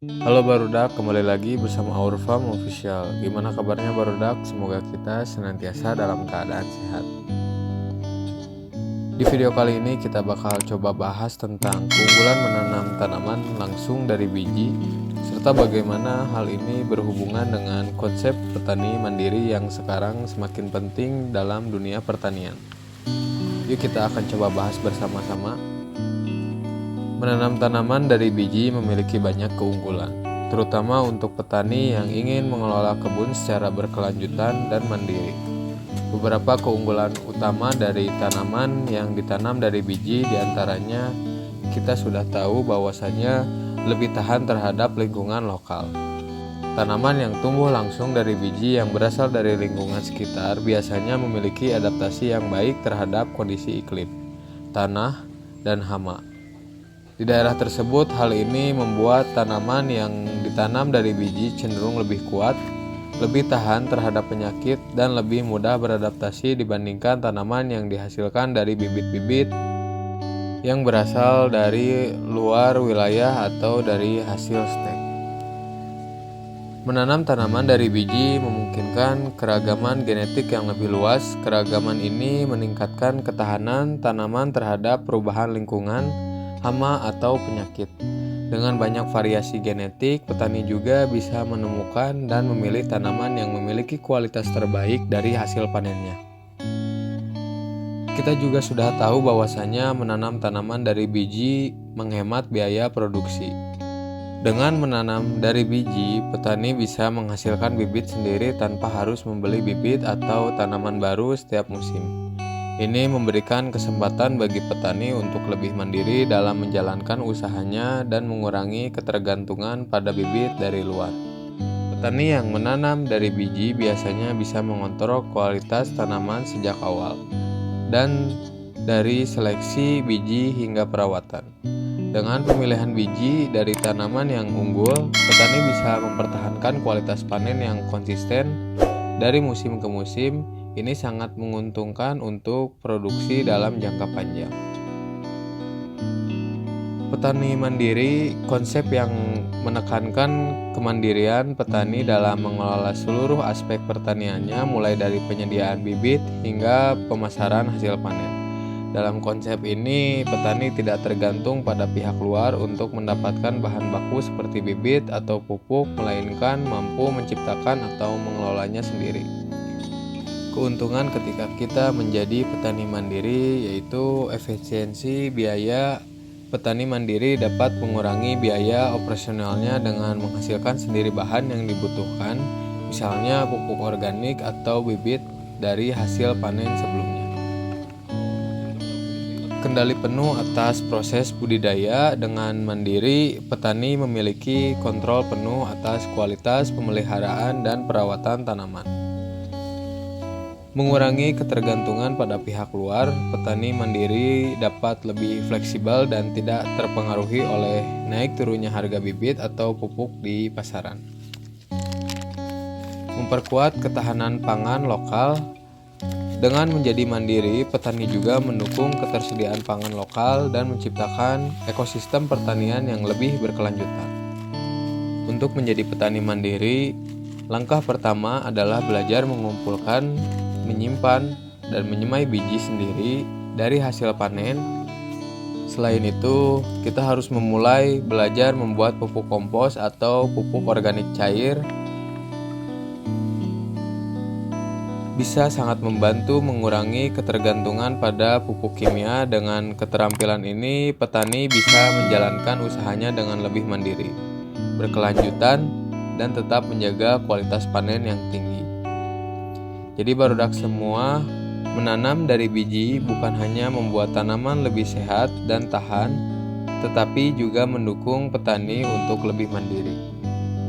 Halo Barudak, kembali lagi bersama Our Farm Official. Gimana kabarnya Barudak? Semoga kita senantiasa dalam keadaan sehat. Di video kali ini kita bakal coba bahas tentang keunggulan menanam tanaman langsung dari biji, serta bagaimana hal ini berhubungan dengan konsep petani mandiri yang sekarang semakin penting dalam dunia pertanian. Yuk kita akan coba bahas bersama-sama. Menanam tanaman dari biji memiliki banyak keunggulan, terutama untuk petani yang ingin mengelola kebun secara berkelanjutan dan mandiri. Beberapa keunggulan utama dari tanaman yang ditanam dari biji diantaranya kita sudah tahu bahwasanya lebih tahan terhadap lingkungan lokal. Tanaman yang tumbuh langsung dari biji yang berasal dari lingkungan sekitar biasanya memiliki adaptasi yang baik terhadap kondisi iklim, tanah, dan hama. Di daerah tersebut, hal ini membuat tanaman yang ditanam dari biji cenderung lebih kuat, lebih tahan terhadap penyakit, dan lebih mudah beradaptasi dibandingkan tanaman yang dihasilkan dari bibit-bibit yang berasal dari luar wilayah atau dari hasil stek. Menanam tanaman dari biji memungkinkan keragaman genetik yang lebih luas. Keragaman ini meningkatkan ketahanan tanaman terhadap perubahan lingkungan, hama, atau penyakit. Dengan banyak variasi genetik, petani juga bisa menemukan dan memilih tanaman yang memiliki kualitas terbaik dari hasil panennya. Kita juga sudah tahu bahwasanya menanam tanaman dari biji menghemat biaya produksi. Dengan menanam dari biji, petani bisa menghasilkan bibit sendiri tanpa harus membeli bibit atau tanaman baru setiap musim. Ini memberikan kesempatan bagi petani untuk lebih mandiri dalam menjalankan usahanya dan mengurangi ketergantungan pada bibit dari luar. Petani yang menanam dari biji biasanya bisa mengontrol kualitas tanaman sejak awal, dan dari seleksi biji hingga perawatan. Dengan pemilihan biji dari tanaman yang unggul, petani bisa mempertahankan kualitas panen yang konsisten dari musim ke musim. Ini sangat menguntungkan untuk produksi dalam jangka panjang. Petani mandiri, konsep yang menekankan kemandirian petani dalam mengelola seluruh aspek pertaniannya, mulai dari penyediaan bibit hingga pemasaran hasil panen. Dalam konsep ini, petani tidak tergantung pada pihak luar untuk mendapatkan bahan baku seperti bibit atau pupuk, melainkan mampu menciptakan atau mengelolanya sendiri. Keuntungan ketika kita menjadi petani mandiri yaitu efisiensi biaya. Petani mandiri dapat mengurangi biaya operasionalnya dengan menghasilkan sendiri bahan yang dibutuhkan, misalnya pupuk organik atau bibit dari hasil panen sebelumnya. Kendali penuh atas proses budidaya. Dengan mandiri, petani memiliki kontrol penuh atas kualitas pemeliharaan dan perawatan tanaman. Mengurangi ketergantungan pada pihak luar, petani mandiri dapat lebih fleksibel dan tidak terpengaruhi oleh naik turunnya harga bibit atau pupuk di pasaran. Memperkuat ketahanan pangan lokal. Dengan menjadi mandiri, petani juga mendukung ketersediaan pangan lokal dan menciptakan ekosistem pertanian yang lebih berkelanjutan. Untuk menjadi petani mandiri, langkah pertama adalah belajar mengumpulkan, menyimpan, dan menyemai biji sendiri dari hasil panen. Selain itu, kita harus memulai belajar membuat pupuk kompos atau pupuk organik cair. Bisa sangat membantu mengurangi ketergantungan pada pupuk kimia. Dengan keterampilan ini, petani bisa menjalankan usahanya dengan lebih mandiri, berkelanjutan, dan tetap menjaga kualitas panen yang tinggi. Jadi barudak semua, menanam dari biji bukan hanya membuat tanaman lebih sehat dan tahan, tetapi juga mendukung petani untuk lebih mandiri.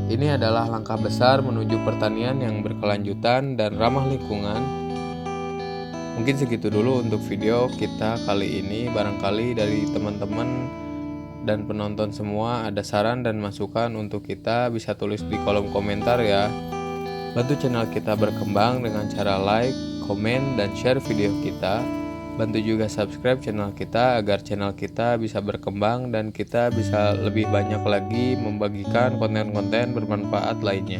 Ini adalah langkah besar menuju pertanian yang berkelanjutan dan ramah lingkungan. Mungkin segitu dulu untuk video kita kali ini. Barangkali dari teman-teman dan penonton semua ada saran dan masukan untuk kita, bisa tulis di kolom komentar ya. Bantu channel kita berkembang dengan cara like, komen, dan share video kita. Bantu juga subscribe channel kita agar channel kita bisa berkembang dan kita bisa lebih banyak lagi membagikan konten-konten bermanfaat lainnya.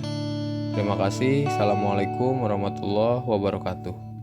Terima kasih. Assalamualaikum warahmatullahi wabarakatuh.